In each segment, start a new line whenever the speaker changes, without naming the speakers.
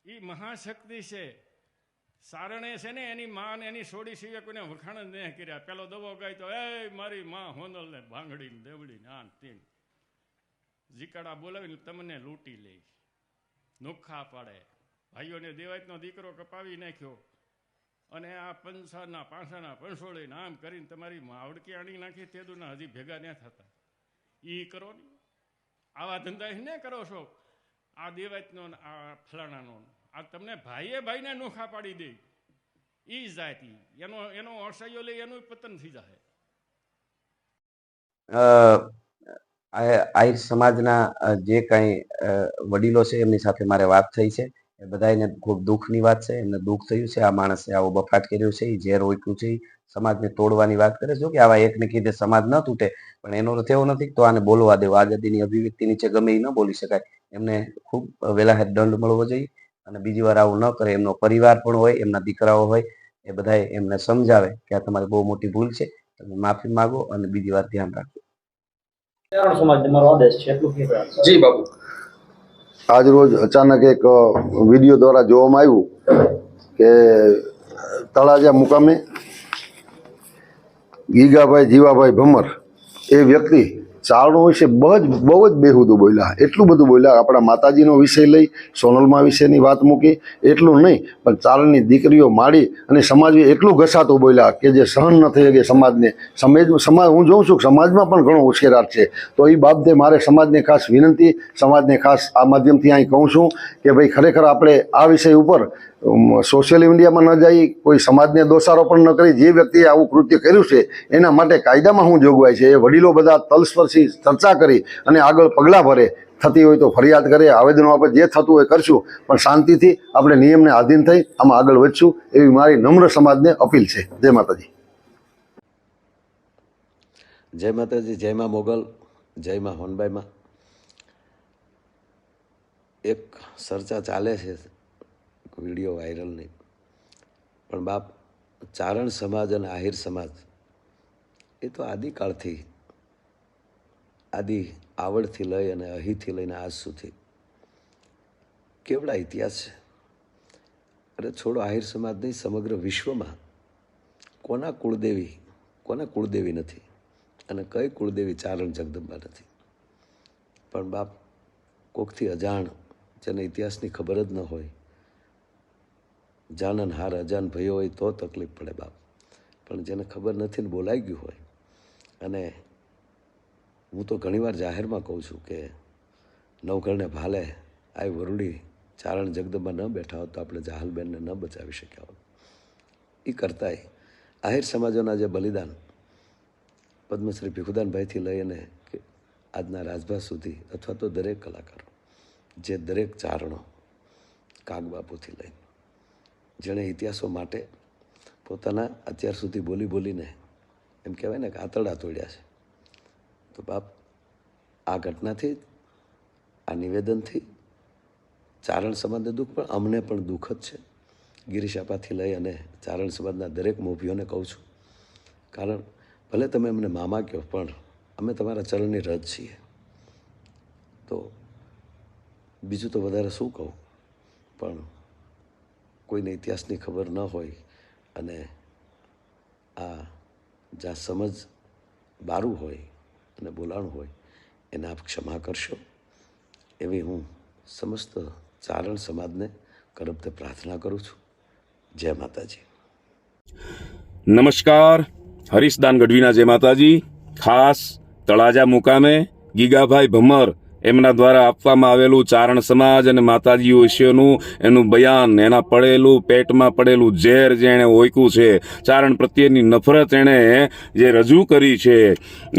એ મહાશક્તિ છે. સારણે છે ને એની માં ને એની સોડી સિવાય કોઈને વખાણ જ નહીં કર્યા. પેલો દવો ગાય તો એ મારી માં હોનલ ને ભાંગડી ને દેવડી ને આન તીન જીકાડા બોલાવીને તમને લૂંટી લે, નોખા પાડે. ભાઈઓને દેવાયતનો દીકરો કપાવી નાખ્યો અને આ પંસાના પાંસાના પંસોળી નામ કરીને તમારી માવડકી આણી નાખી. તેદુના હજી ભેગા ન થતા. એ કરો ને આવા ધંધા ને કરો છો. આ દેવાયતનો આ ફલાણાનો આ તમને ભાઈએ ભાઈને નોખા પાડી દે. એ જાતિ એનો અસહ્યો લઈ એનું પતન થઈ જાય.
આહિર સમાજના જે કાંઈ વડીલો છે એમની સાથે મારે વાત થઈ છે. એ બધાને ખૂબ દુઃખની વાત છે. એમને દુઃખ થયું છે. આ માણસે આવો બફાટ કર્યો છે, એ ઝેર ઓક્યું છે, સમાજને તોડવાની વાત કરે છે. કે આવા એકને કીધે સમાજ ન તૂટે, પણ એનો અર્થ એવો નથી તો આને બોલવા દેવો. આઝાદીની અભિવ્યક્તિ નીચે ગમે એ ન બોલી શકાય. એમને ખૂબ વહેલા દંડ મળવો જોઈએ અને બીજી વાર આવું ન કરે. એમનો પરિવાર પણ હોય, એમના દીકરાઓ હોય, એ બધાએ એમને સમજાવે કે આ તમારી બહુ મોટી ભૂલ છે, તમે માફી માગો અને બીજી વાર ધ્યાન રાખજો.
જી બાબુ,
આજ રોજ અચાનક એક વિડીયો દ્વારા જોવામાં આવ્યું કે તળાજા મુકામે ગીગાભાઈ જીવાભાઈ ભમર એ વ્યક્તિ ચારણો વિશે બહુ જ બેહુદું બોલ્યા. એટલું બધું બોલ્યા. આપણા માતાજીનો વિષય લઈ સોનલમાં વિશેની વાત મૂકી એટલું નહીં, પણ ચારણની દીકરીઓ માડી અને સમાજ એટલું ઘસાતું બોલ્યા કે જે સહન ન થઈ શકે સમાજને. સમાજ હું જોઉં છું કે સમાજમાં પણ ઘણો ઉશ્કેરાટ છે. તો એ બાબતે મારે સમાજને ખાસ વિનંતી, સમાજને ખાસ આ માધ્યમથી અહીં કહું છું કે ભાઈ ખરેખર આપણે આ વિષય ઉપર સોશિયલ મીડિયામાં ન જઈ, કોઈ સમાજને દોષારોપણ ન કરી. જે વ્યક્તિએ આવું કૃત્ય કર્યું છે એના માટે કાયદામાં શું જોગવાઈ છે એ વડીલો બધા તલસ્પર્શી ચર્ચા કરી અને આગળ પગલાં ભરે. થતી હોય તો ફરિયાદ કરે, આવેદનો આપે, જે થતું હોય કરશું, પણ શાંતિથી આપણે નિયમને આધીન થઈ આમાં આગળ વધશું એવી મારી નમ્ર સમાજને અપીલ છે. જય માતાજી.
જય માતાજી. જય માં મોગલ, જય માં હોનબાઈમાં. એક ચર્ચા ચાલે છે વિડીયો વાયરલ નહીં, પણ બાપ ચારણ સમાજ અને આહિર સમાજ એ તો આદિકાળથી આદિ આવડથી લઈ અને અહીંથી લઈને આજ સુધી કેવડા ઇતિહાસ છે. અરે છોડો આહિર સમાજ નહીં, સમગ્ર વિશ્વમાં કોના કુળદેવી નથી અને કઈ કુળદેવી ચારણ જગદંબા નથી. પણ બાપ કોકથી અજાણ, જેને ઇતિહાસની ખબર જ ન હોય, જાનન હાર અજાન ભયો હોય તો તકલીફ પડે બાપ. પણ જેને ખબર નથી ને બોલાઈ ગયું હોય, અને હું તો ઘણીવાર જાહેરમાં કહું છું કે નવઘરને ભાલે આ વરુડી ચારણ જગદંબા ન બેઠા હોત તો આપણે જાહલબેનને ન બચાવી શક્યા હોત. એ કરતાંય આહિર સમાજોના જે બલિદાન પદ્મશ્રી ભીખુદાનભાઈથી લઈ અને આજના રાજભા સુધી, અથવા તો દરેક કલાકારો, જે દરેક ચારણો કાગબાપુથી લઈને જેણે ઇતિહાસો માટે પોતાના અત્યાર સુધી બોલીને એમ કહેવાય ને કે આંતરડા તોડ્યા છે. તો બાપ આ ઘટનાથી, આ નિવેદનથી ચારણ સમાજને દુઃખ, પણ અમને પણ દુઃખ જ છે. ગિરીશ આપાથી લઈ અને ચારણ સમાજના દરેક મોભીઓને કહું છું, કારણ ભલે તમે અમને મામા કહો, પણ અમે તમારા ચરણની રજ છીએ. તો બીજું તો વધારે શું કહું, પણ કોઈને ઇતિહાસની ખબર ન હોય અને આ જ્યાં સમજ બારું હોય અને બોલાણું હોય એને આપ ક્ષમા કરશો એવી હું સમસ્ત ચારણ સમાજને કરબતે પ્રાર્થના કરું છું. જય માતાજી.
નમસ્કાર. હરીશદાન ગઢવીના જય માતાજી. ખાસ તળાજા મુકામે ગીગાભાઈ ભમર એમના દ્વારા આપવામાં આવેલું ચારણ સમાજ અને માતાજીઓ વિશેનું એનું બયાન, એના પડેલું પેટમાં પડેલું ઝેર જે એણે ઓયકું છે, ચારણ પ્રત્યેની નફરત એણે જે રજૂ કરી છે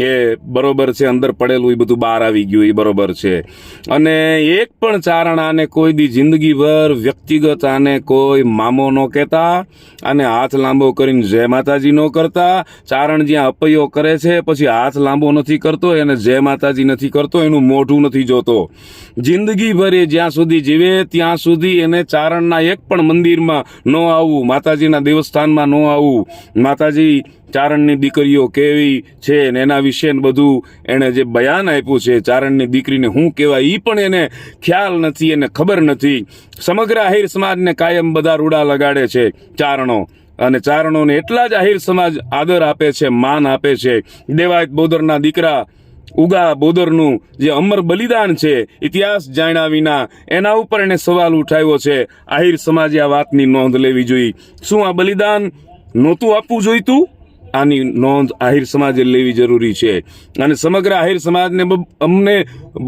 એ બરોબર છે. અંદર પડેલું એ બધું બહાર આવી ગયું, એ બરોબર છે. અને એક પણ ચારણ આને કોઈ દી જિંદગીભર વ્યક્તિગત આને કોઈ મામો ન કહેતા અને હાથ લાંબો કરીને જય માતાજી ન કરતા. ચારણ જ્યાં અપૈયો કરે છે પછી હાથ લાંબો નથી કરતો, એને જય માતાજી નથી કરતો, એનું મોઢું નથી જોતો. જિંદગીભર એ જ્યાં સુધી જીવે ત્યાં સુધી એને ચારણના એક પણ મંદિરમાં ન આવવું, માતાજીના દેવસ્થાનમાં ન આવવું, માતાજી ચારણની દીકરીઓ કેવી છે ને એના વિશે બધું એણે જે બયાન આપ્યું છે, ચારણની દીકરીને શું કહેવાય એ પણ એને ખ્યાલ નથી, એને ખબર નથી. સમગ્ર આહિર સમાજને કાયમ બધા રૂડા લગાડે છે ચારણો, અને ચારણોને એટલા જ આહિર સમાજ આદર આપે છે, માન આપે છે. દેવાયત બોદરના દીકરા ઉગા બોદરનું જે અમર બલિદાન છે, ઇતિહાસ જાણ્યા વિના એના ઉપર એને સવાલ ઉઠાવ્યો છે. આહિર સમાજે આ વાતની નોંધ લેવી જોઈએ. શું આ બલિદાન નહોતું આપવું જોઈતું? આની નોંધ આહિર સમાજે લેવી જરૂરી છે. અને સમગ્ર આહિર સમાજને અમને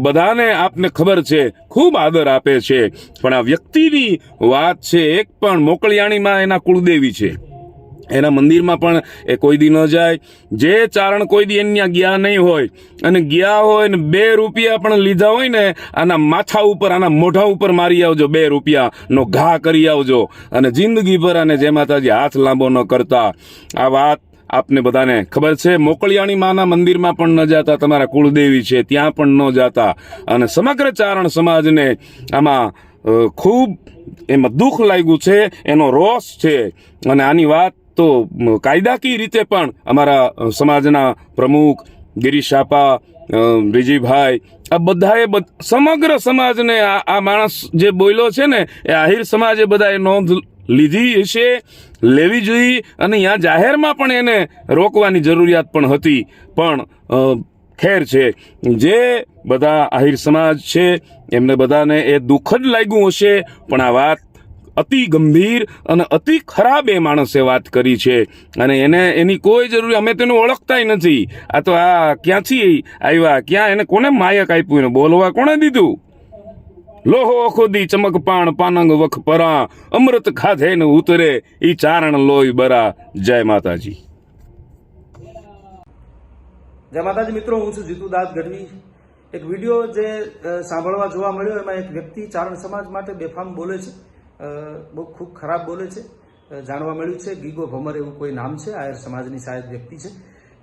બધાને આપને ખબર છે ખૂબ આદર આપે છે. પણ આ વ્યક્તિની વાત છે, એક પણ મોકળિયાણીમાં એના કુળદેવી છે, એના મંદિરમાં પણ એ કોઈ દી ન જાય. જે ચારણ કોઈ દી એના ગયા નહીં હોય અને ગયા હોય ને 2 રૂપિયા પણ લીધા હોય ને, આના માથા ઉપર, આના મોઢા ઉપર મારી આવજો, 2 રૂપિયાનો ઘા કરી આવજો, અને જિંદગીભર આને જય માતાજી હાથ લાંબો ન કરતા. આ વાત આપને બધાને ખબર છે. મોકળિયાણી માના મંદિરમાં પણ ન જાતા, તમારા કુળદેવી છે ત્યાં પણ ન જાતા. અને સમગ્ર ચારણ સમાજને આમાં ખૂબ એમાં દુઃખ લાગ્યું છે, એનો રોષ છે. અને આની વાત તો કાયદાકીય રીતે પણ અમારા સમાજના પ્રમુખ ગિરીશ આપા, રીજીભાઈ, આ બધાએ સમગ્ર સમાજને આ માણસ જે બોલ્યો છે ને, એ આહિર સમાજે બધાએ નોંધ લીધી છે, લેવી જોઈએ. અને અહીંયા જાહેરમાં પણ એને રોકવાની જરૂરિયાત પણ હતી. પણ ખેર છે, જે બધા આહિર સમાજ છે એમને બધાને એ દુઃખ જ લાગ્યું હશે. પણ આ વાત અતિ ગંભીર અને અતિ ખરાબ એ માણસે વાત કરી છે, અને એની કોઈ જરૂર, અમે તેનું ઓળખતાય નથી. આ તો આ ક્યાંથી આવ્યા, ક્યાં એને કોને માયક આપ્યું, એને બોલવા કોણે દીધું? લોહો ખોદી ચમક પાણ પાનંગ વખ પરા, અમૃત ખાધે ને ઉતરે ઈ ચારણ લોહી બરા. જય માતાજી.
જય માતાજી મિત્રો, હું છું જીતુ દાસ ગઢવી. એક વિડીયો જે સાંભળવા જોવા મળ્યો, એમાં એક વ્યક્તિ ચારણ સમાજ માટે બેફામ બોલે છે, બહુ ખૂબ ખરાબ બોલે છે. જાણવા મળ્યું છે ગીગો ભમર એવું કોઈ નામ છે, આયર સમાજની શાયદ વ્યક્તિ છે,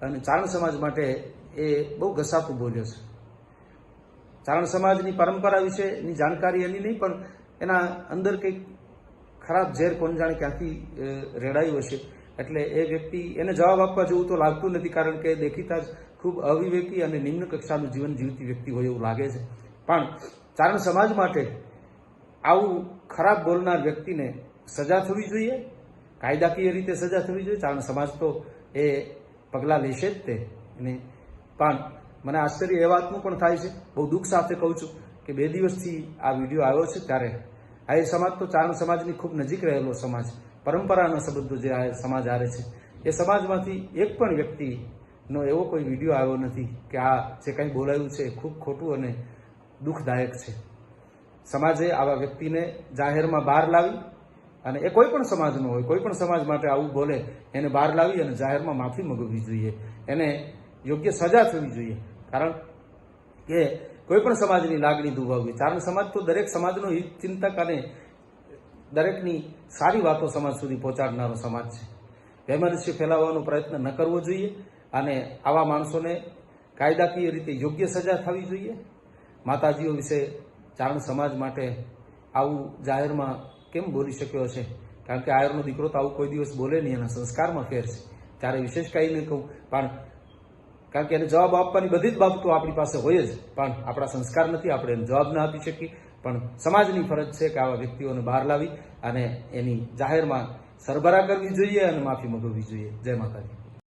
અને ચારણ સમાજ માટે એ બહુ ઘસાતું બોલ્યો છે. ચારણ સમાજની પરંપરા વિશેની જાણકારી એની નહીં, પણ એના અંદર કંઈક ખરાબ ઝેર કોણ જાણે ક્યાંથી રેડાયું હશે. એટલે એ વ્યક્તિ, એને જવાબ આપવા જેવું તો લાગતું નથી, કારણ કે દેખીતા જ ખૂબ અવિવેકી અને નિમ્ન કક્ષાનું જીવન જીવતી વ્યક્તિ હોય એવું લાગે છે. પણ ચારણ સમાજ માટે આવું ખરાબ બોલનાર વ્યક્તિને સજા થવી જોઈએ, કાયદાકીય રીતે સજા થવી જોઈએ. ચારણ સમાજ તો એ પગલાં લેશે જ તે. પણ મને આશ્ચર્ય એ વાતનું પણ થાય છે, બહુ દુઃખ સાથે કહું છું, કે 2 દિવસથી આ વિડીયો આવ્યો છે ત્યારે આહિર સમાજ તો ચારણ સમાજની ખૂબ નજીક રહેલો સમાજ, પરંપરાના સંબંધો જે આ સમાજ આરે છે, એ સમાજમાંથી એક પણ વ્યક્તિનો એવો કોઈ વિડીયો આવ્યો નથી કે આ જે કંઈ બોલાયું છે ખૂબ ખોટું અને દુઃખદાયક છે. સમાજે આવા વ્યક્તિને જાહેરમાં બહાર લાવી, અને એ કોઈ પણ સમાજનો હોય, કોઈ પણ સમાજ માટે આવું બોલે એને બહાર લાવી અને જાહેરમાં માફી મંગાવવી જોઈએ, એને યોગ્ય સજા થવી જોઈએ. કારણ કે કોઈ પણ સમાજની લાગણી દુભાવવી, ચારણ સમાજ તો દરેક સમાજનો હિત ચિંતક અને દરેકની સારી વાતો સમાજ સુધી પહોંચાડનારો સમાજ છે. વૈમનસ્ય ફેલાવવાનો પ્રયત્ન ન કરવો જોઈએ, અને આવા માણસોને કાયદાકીય રીતે યોગ્ય સજા થવી જોઈએ. માતાજીઓ વિશે ચારણ સમાજ માટે આવું જાહેરમાં કેમ બોલી શક્યો છે? કારણ કે આયરનો દીકરો તો આવું કોઈ દિવસ બોલે નહીં, એના સંસ્કારમાં ફેર છે. ત્યારે વિશેષ કંઈ નહીં કહું, પણ કારણ કે એને જવાબ આપવાની બધી જ બાબતો આપણી પાસે હોય જ, પણ આપણા સંસ્કાર નથી, આપણે એને જવાબ ના આપી શકીએ. પણ સમાજની ફરજ છે કે આવા વ્યક્તિઓને બહાર લાવી અને એની જાહેરમાં સરભરા કરવી જોઈએ અને માફી મંગાવવી જોઈએ. જય માતાજી.